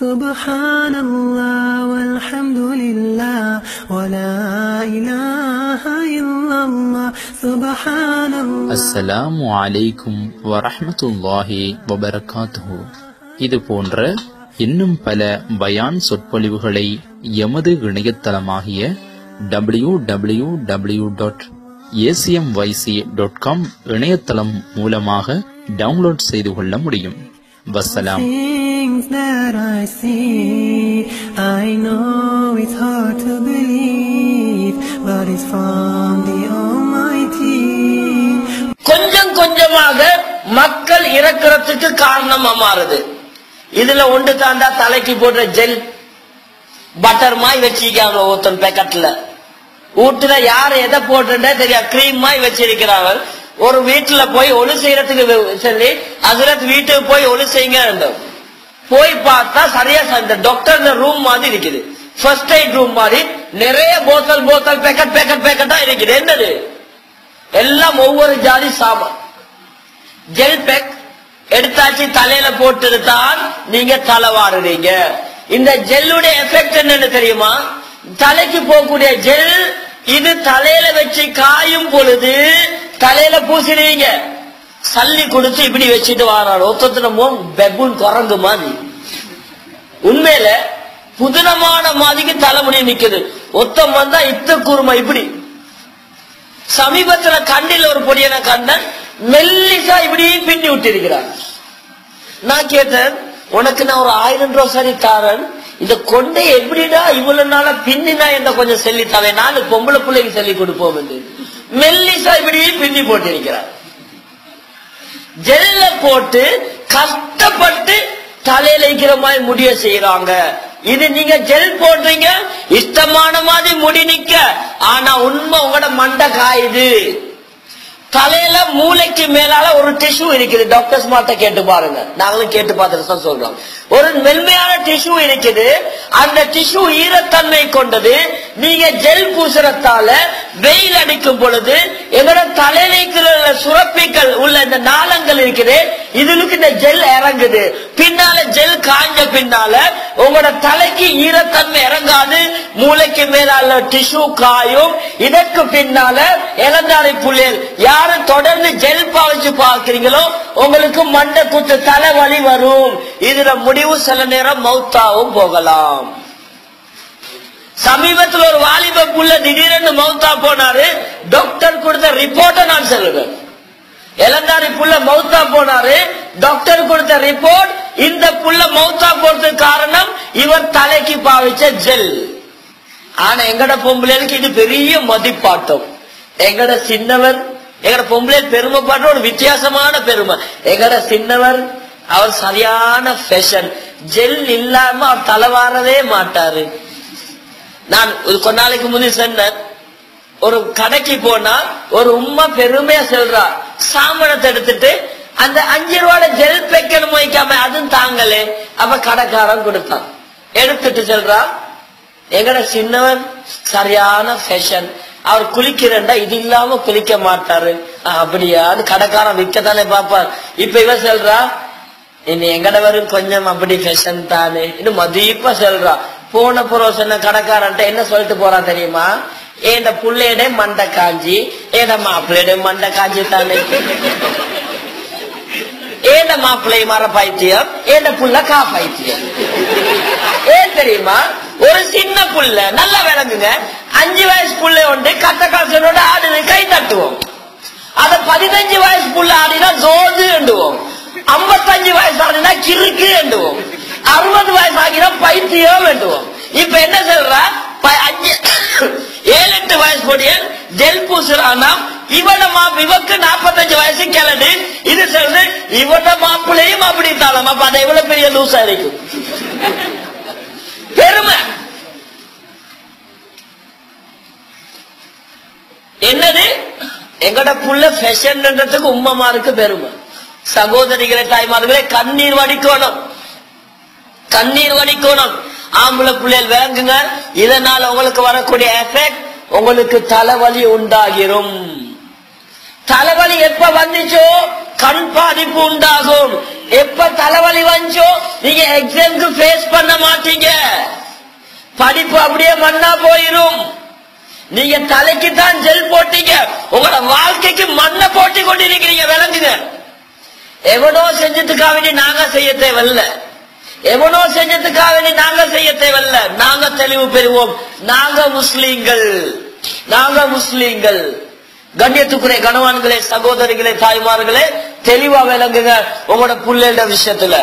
Subhanallah walhamdulillah wa la ilaha illallah. Subhanallah. அஸ்ஸலாமு அலைக்கும் வரஹ்மத்துல்லாஹி வபரகாத்துஹு. இது போன்ற இன்னும் பல பயான் சொற்பொழிவுகளை எமது இணையதளமாகிய www.acmyc.com இணையதளம் மூலமாக டவுன்லோட் செய்து கொள்ள முடியும். வஸ்ஸலாம். Things that I see, I know it's hard to believe, but it's from the Almighty. கொஞ்சம் கொஞ்சமாக மக்கள் இறக்கிறதுக்கு காரணமா மாறுது. இதுல ஒன்று தாண்டா தலைக்கு போடுற ஜெல் பட்டர் மாய் வச்சிருக்காங்க ஒருத்தன் பேக்கெட்ல. வீட்டுல யாரு எதை போட்டுட்டே தெரியா கிரீம் மாய் வச்சிருக்கிறாங்க. ஒரு வீட்டுல போய் ஒளி செய்யறதுக்கு சொல்லி ஹஜ்ரத் வீட்டுக்கு போய் ஒளி செய்யுங்க போய் பார்த்தா சரியா இந்த டாக்டர் ரூம் மாதிரி இருக்குது. ஃபர்ஸ்ட் எய்ட் ரூம் மாதிரி நிறைய போத்தல் பேக்கெட்டா இருக்குது. என்னது எல்லாம் ஒவ்வொரு ஜாதி சாமான். ஜெல் பேக் எடுத்தாச்சு தலையில போட்டு தான் நீங்க தலை வாடுறீங்க. இந்த ஜெல்லுடைய எஃபெக்ட் என்னன்னு தெரியுமா? தலைக்கு போகக்கூடிய ஜெல் இது தலையில வச்சு காயும் பொழுது தலையில பூசிடுவீங்க. சல்லி கொடுத்து இப்படி வச்சுட்டு வாராரு ஒத்தனமோ பெபுன் குரங்கு மாதிரி. உண்மையில புதினமான மாதிரிக்கு தலைமுடி நிக்குது. ஒத்தம் வந்தா இத்த கூர்மா இப்படி. சமீபத்துல கண்டில ஒரு பொடியன கண்டன் மெல்லிசா இப்படி பின்னி விட்டு இருக்கிறார். நான் கேட்டேன், உனக்கு நான் ஒரு 1000 ரூபாய் சரி தாரன், இந்த கொண்டை எப்படிடா இவ்வளவு நாளா பின்னினா என்ன கொஞ்சம் சொல்லி தவே, நாலு பொம்பளை பிள்ளைக்கு சொல்லி கொடுப்போம் என்று மெல்லிசா இப்படி பின்னி போட்டு இருக்கிறார். ஜெல்ல போட்டு கஷ்டப்பட்டு தலையில இருக்கிற மாதிரி முடிய செய்யறாங்க. இது நீங்க ஜெல் போடுறீங்க இஷ்டமான மாதிரி முடி நிக்க, ஆனா உண்மை உங்களோட மண்டை காயுது. தலையில மூளைக்கு மேலால ஒரு டிஷ்யூ இருக்குது. டாக்டர்ஸ் மாட்ட கேட்டு பாருங்க, நாங்களும் கேட்டு பார்த்துட்டு தான் சொல்றோம். ஒரு மென்மையான டிஷ்யூ இருக்குது. அந்த டிஷ்யூ ஈரத்தன்மை கொண்டது. நீங்க ஜெல் பூசுறதால வெயில் அடிக்கும் பொழுது எங்களோட தலையில இருக்கிற சுரப்பிகள் உள்ள இந்த நாளங்கள் இருக்குது, இதுக்கு இந்த ஜெல் இறங்குது. பின்னால ஜெல் காஞ்ச பின்னால உங்களோட தலைக்கு ஈரத்தன்மை இறங்காது, மூளைக்கு மேலால டிஷ்யூ காயும். இதற்கு பின்னால இளந்தாரி புள்ளியல் யாரு தொடர்ந்து ஜெல் பாவிச்சு பார்க்கிறீங்களோ உங்களுக்கு மண்டை குத்து தலைவலி வரும். இதுல முடிவு சில நேரம் மௌத்தாவும் போகலாம். சமீபத்தில் ஒரு வாலிப புள்ள திடீரென்று மௌத்தா போனாரு. டாக்டர் கொடுத்த ரிப்போர்ட்டை நான் சொல்லுவேன். இளந்தாரி புள்ள மௌத்தா போனாரு. டாக்டர் கொடுத்த ரிப்போர்ட், இந்த புள்ள மௌத்தா போறதுக்கு காரணம் இவர் தலைக்கு பாவிச்ச ஜெல். ஆனா எங்கட பொம்பளைக்கு இது பெரிய மதிப்பாட்டம். எங்கட சின்னவர், எங்கட பொம்பளை பெருமை பாட்டு ஒரு வித்தியாசமான பெருமை. எங்கட சின்னவர் அவர் சரியான ஃபேஷன். ஜெல் இல்லாம அவர் தலைவாரவே மாட்டாரு. நான் கொஞ்ச நாளைக்கு முந்தைய சொன்னேன், ஒரு கடைக்கு போனா ஒரு உம்மா பெருமையா சொல்றா, சாமனத்தை எடுத்துட்டு அந்த 5 ரூபாய் ஜெல் பேக்கணும் வைக்காம அதுவும் தாங்களே. அப்ப கடைக்காரன் கொடுத்தான். எடுத்துட்டு சொல்றா, எங்கட சின்னவர் சரியான ஃபேஷன், அவர் குளிக்கிறண்டா இது இல்லாம குளிக்க மாட்டாரு. அப்படியா? அது கடைக்காரன் விற்கத்தானே பாப்பார். இப்ப இவ சொல்றா, இனி எங்கடவரும் கொஞ்சம் அப்படி ஃபேஷன் தானே இன்னும் மதிப்பா சொல்றா. போன புரோசன கடைக்காரன்ட்ட என்ன சொல்லிட்டு போறான் தெரியுமா? ஏண்ட புள்ளையிட மண்டை காஞ்சி, ஏண்ட மாப்பிள்ளையிட மண்டை காஞ்சி தானே, ஏண்ட மாப்பிள்ளை மர பைத்தியம், ஏண்ட புள்ள கா பைத்தியம். ஏன் தெரியுமா? ஒரு சின்ன புள்ள நல்லா விளங்குங்க, 5 வயசு புள்ள உண்டு கட்ட காசனோட ஆடுது, கை தட்டுவோம். அத 15 வயசு புள்ள ஆடினா ஜோது எண்டுவோம், 55 வயசு ஆடினா கிறுக்கு எண்டுவோம், 60 வயசு ஆகினா பைத்தியம் எண்டுவோம். இப்ப என்ன சொல்றா, 7-8 வயசு பொடிய ஜெல் பூசுறானா இவன இவக்கு 45 வயசு கிளடு. இது சொல்றது இவன மாப்பிள்ளையும் அப்படி தாளம். அப்ப அதை எவ்வளவு பெரிய லூசா இருக்கும். பெருமை என்னது? எங்கட புள்ள ஃபேஷன்ன்றதுக்கு உம்மமாருக்கு பெருமை. சகோதரிகளே, தாய்மார்களே, கண்ணீர் வடிக்கணும், கண்ணீர் வடிக்கணும். ஆம்பளை பிள்ளைகள் விளங்குங்க. இதனால உங்களுக்கு வரக்கூடிய எஃபெக்ட், உங்களுக்கு தலைவலி உண்டாகிரும். தலைவலி எப்ப வந்துச்சோ கண் பாதிப்பு உண்டாகும். எப்ப தலைவலி வந்துச்சோ நீங்க எக்ஸாம்க்கு ஃபேஸ் பண்ண மாட்டீங்க. படிப்பு அப்படியே மண்ணா போயிரும். நீங்க தலைக்கு தான் ஜெல் போட்டீங்க, உங்களோட வாழ்க்கைக்கு மண்ணை போட்டி கொண்டிருக்கிறீங்க. விளங்குங்க. எவனோ செஞ்சதுக்காக வேண்டி நாங்க செய்ய தேவையில்ல. எவனோ செஞ்சதுக்காக வேண்டி நாங்க செய்ய தேவையில்ல. நாங்க தெளிவு பெறுவோம். நாங்க முஸ்லீம்கள், நாங்க முஸ்லீம்கள். கண்ணியத்துக்குரிய கணவான்களே, சகோதரிகளே, தாய்மார்களே, தெளிவா விளங்குங்க உங்களோட புள்ளைட விஷயத்துல.